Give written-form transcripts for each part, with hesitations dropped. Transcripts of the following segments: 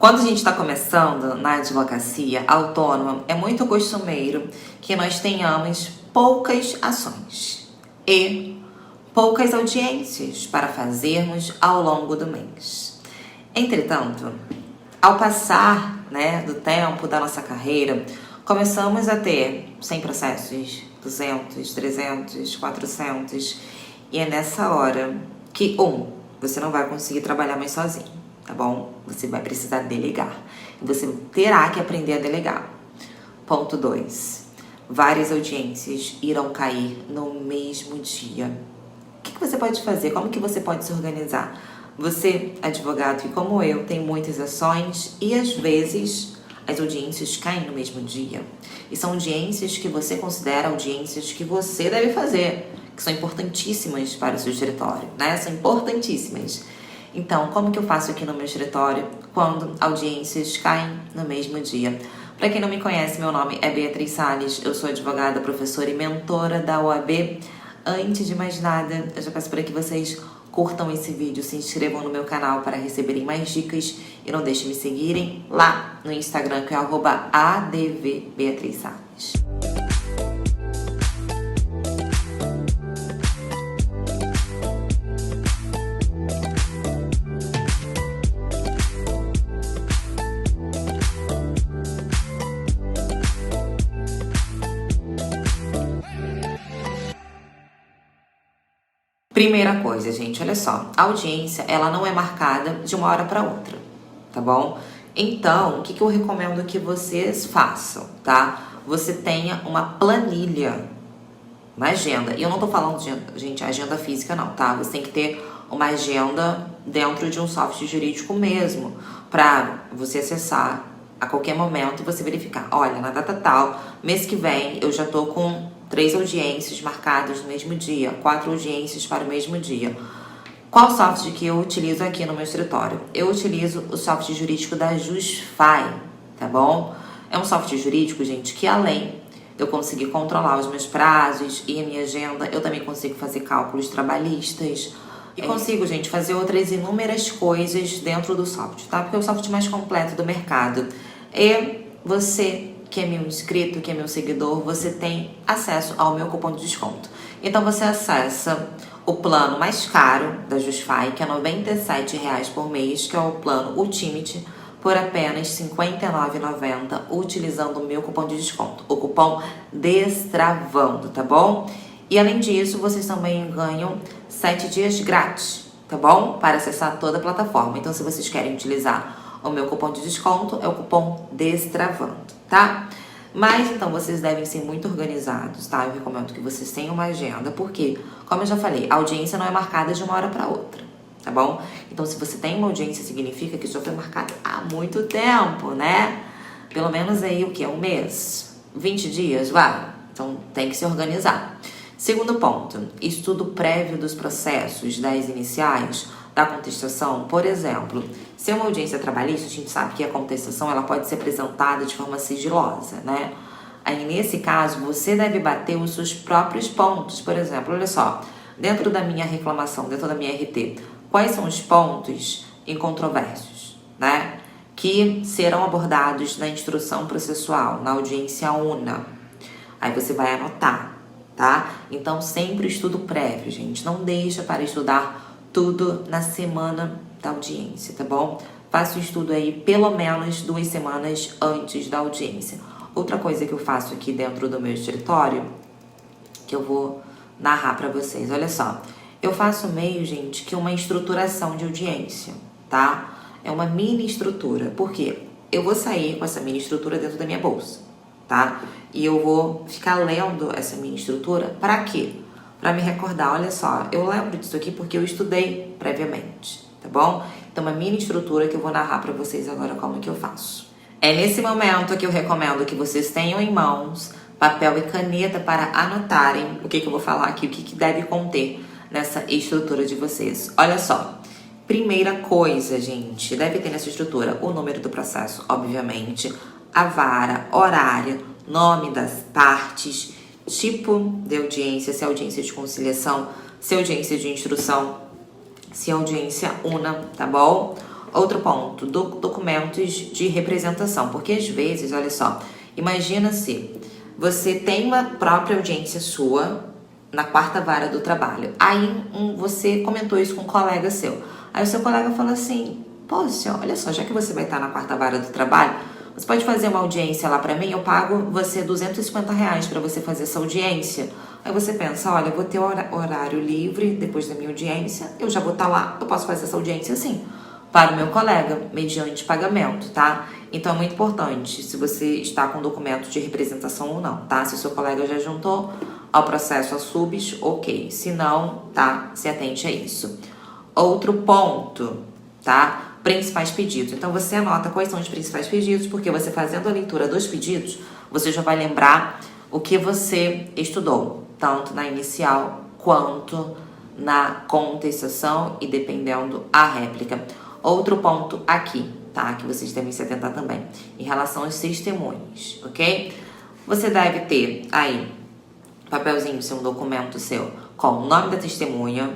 Quando a gente está começando na advocacia autônoma, é muito costumeiro que nós tenhamos poucas ações e poucas audiências para fazermos ao longo do mês. Entretanto, ao passar, do tempo da nossa carreira, começamos a ter 100 processos, 200, 300, 400, e é nessa hora que, você não vai conseguir trabalhar mais sozinho, tá bom? Você vai precisar delegar, e você terá que aprender a delegar. Ponto 2. Várias audiências irão cair no mesmo dia. O que você pode fazer? Como que você pode se organizar? Você, advogado, que como eu, tem muitas ações e às vezes as audiências caem no mesmo dia. E são audiências que você considera audiências que você deve fazer, que são importantíssimas para o seu escritório, São importantíssimas. Então, como que eu faço aqui no meu escritório quando audiências caem no mesmo dia? Para quem não me conhece, meu nome é Beatriz Salles, eu sou advogada, professora e mentora da OAB. Antes de mais nada, eu já peço para que vocês curtam esse vídeo, se inscrevam no meu canal para receberem mais dicas e não deixem de me seguirem lá no Instagram, que é @advBeatrizSalles. Primeira coisa, gente, olha só, a audiência, ela não é marcada de uma hora para outra, tá bom? Então, o que eu recomendo que vocês façam, tá? Você tenha uma planilha, uma agenda. E eu não tô falando de, gente, agenda física não, tá? Você tem que ter uma agenda dentro de um software jurídico mesmo, pra você acessar a qualquer momento e você verificar, olha, na data tal, mês que vem eu já tô com 3 audiências marcadas no mesmo dia, 4 audiências para o mesmo dia. Qual software que eu utilizo aqui no meu escritório? Eu utilizo o software jurídico da Jusfy, tá bom? É um software jurídico, gente, que além de eu conseguir controlar os meus prazos e a minha agenda, eu também consigo fazer cálculos trabalhistas e consigo, gente, fazer outras inúmeras coisas dentro do software, tá? Porque é o software mais completo do mercado. E você que é meu inscrito, que é meu seguidor, você tem acesso ao meu cupom de desconto. Então você acessa o plano mais caro da Jusfy, que é R$ 97,00 por mês, que é o plano Ultimate, por apenas R$ 59,90, utilizando o meu cupom de desconto, o cupom DESTRAVANDO, tá bom? E além disso, vocês também ganham 7 dias grátis, tá bom? Para acessar toda a plataforma. Então, se vocês querem utilizar o meu cupom de desconto, é o cupom DESTRAVANDO, tá? Mas, então, vocês devem ser muito organizados, tá? Eu recomendo que vocês tenham uma agenda, porque, como eu já falei, a audiência não é marcada de uma hora para outra, tá bom? Então, se você tem uma audiência, significa que já foi marcada há muito tempo, Pelo menos aí, o quê? Um mês? 20 dias? Então, tem que se organizar. Segundo ponto, estudo prévio dos processos das iniciais da contestação. Por exemplo, se é uma audiência trabalhista, a gente sabe que a contestação ela pode ser apresentada de forma sigilosa, Aí, nesse caso, você deve bater os seus próprios pontos. Por exemplo, olha só, dentro da minha reclamação, dentro da minha RT, quais são os pontos incontroversos, que serão abordados na instrução processual, na audiência una. Aí você vai anotar, tá? Então, sempre estudo prévio, gente. Não deixa para estudar tudo na semana da audiência, tá bom? Faço o estudo aí pelo menos 2 semanas antes da audiência. Outra coisa que eu faço aqui dentro do meu escritório, que eu vou narrar pra vocês, olha só. Eu faço meio, gente, que uma estruturação de audiência, tá? É uma mini estrutura. Por quê? Eu vou sair com essa mini estrutura dentro da minha bolsa, tá? E eu vou ficar lendo essa mini estrutura pra quê? Para me recordar, olha só, eu lembro disso aqui porque eu estudei previamente, tá bom? Então, uma mini estrutura que eu vou narrar para vocês agora como que eu faço. É nesse momento que eu recomendo que vocês tenham em mãos papel e caneta para anotarem o que eu vou falar aqui, o que deve conter nessa estrutura de vocês. Olha só, primeira coisa, gente, deve ter nessa estrutura o número do processo, obviamente, a vara, horário, nome das partes, tipo de audiência, se é audiência de conciliação, se é audiência de instrução, se é audiência una, tá bom? Outro ponto, documentos de representação. Porque às vezes, olha só, imagina se você tem uma própria audiência sua na 4ª vara do trabalho. Aí você comentou isso com um colega seu. Aí o seu colega fala assim, poxa, olha só, já que você vai estar na 4ª vara do trabalho, você pode fazer uma audiência lá pra mim, eu pago você R$250 pra você fazer essa audiência. Aí você pensa, olha, eu vou ter horário livre depois da minha audiência, eu já vou estar lá, eu posso fazer essa audiência assim, para o meu colega, mediante pagamento, tá? Então é muito importante se você está com documento de representação ou não, tá? Se o seu colega já juntou ao processo a subs, ok. Se não, tá? Se atente a isso. Outro ponto, tá? Principais pedidos. Então você anota quais são os principais pedidos, porque você fazendo a leitura dos pedidos, você já vai lembrar o que você estudou, tanto na inicial quanto na contestação e dependendo a réplica. Outro ponto aqui, tá? Que vocês devem se atentar também, em relação aos testemunhos, ok? Você deve ter aí papelzinho, seu documento seu, com o nome da testemunha,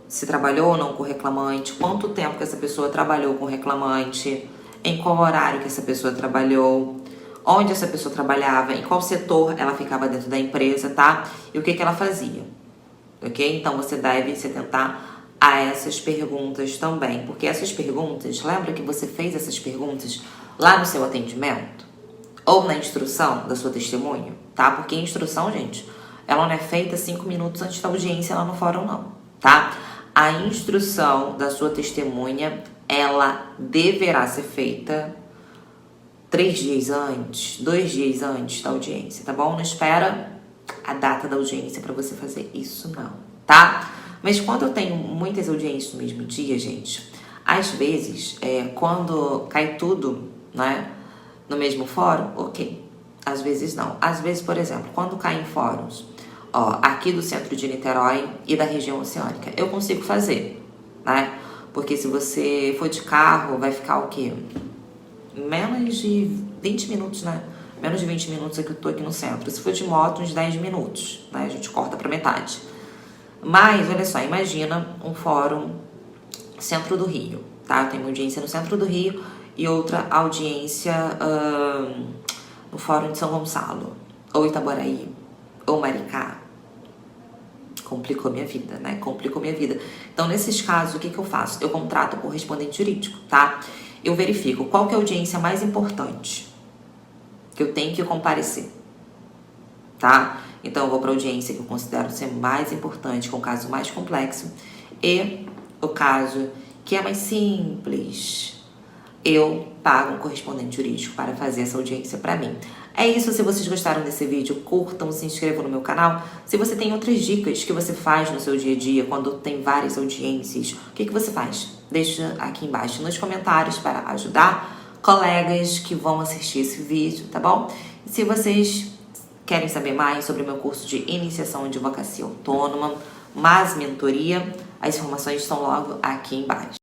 se trabalhou ou não com o reclamante, quanto tempo que essa pessoa trabalhou com o reclamante, em qual horário que essa pessoa trabalhou, onde essa pessoa trabalhava, em qual setor ela ficava dentro da empresa, tá? E o que ela fazia, ok? Então você deve se atentar a essas perguntas também, porque essas perguntas, lembra que você fez essas perguntas lá no seu atendimento? Ou na instrução da sua testemunha, tá? Porque a instrução, gente, ela não é feita 5 minutos antes da audiência lá no fórum, não, tá? A instrução da sua testemunha, ela deverá ser feita 3 dias antes, 2 dias antes da audiência, tá bom? Não espera a data da audiência pra você fazer isso, não, tá? Mas quando eu tenho muitas audiências no mesmo dia, gente, às vezes, quando cai tudo, né, no mesmo fórum, ok. Às vezes não. Às vezes, por exemplo, quando cai em fóruns, ó, aqui do centro de Niterói e da região oceânica, eu consigo fazer, né? Porque se você for de carro, vai ficar o quê? Menos de 20 minutos, né? Menos de 20 minutos é que eu tô aqui no centro. Se for de moto, uns 10 minutos, né? A gente corta pra metade. Mas, olha só, imagina um fórum centro do Rio, tá? Eu tenho uma audiência no centro do Rio e outra audiência no fórum de São Gonçalo, ou Itaboraí, ou Maricá. Complicou minha vida, né? Complicou minha vida. Então, nesses casos, o que eu faço? Eu contrato o correspondente jurídico, tá? Eu verifico qual que é a audiência mais importante que eu tenho que comparecer, tá? Então, eu vou para a audiência que eu considero ser mais importante, com o caso mais complexo, e o caso que é mais simples, eu pago um correspondente jurídico para fazer essa audiência para mim. É isso, se vocês gostaram desse vídeo, curtam, se inscrevam no meu canal. Se você tem outras dicas que você faz no seu dia a dia, quando tem várias audiências, o que você faz? Deixa aqui embaixo nos comentários para ajudar colegas que vão assistir esse vídeo, tá bom? E se vocês querem saber mais sobre o meu curso de iniciação em advocacia autônoma, mais mentoria, as informações estão logo aqui embaixo.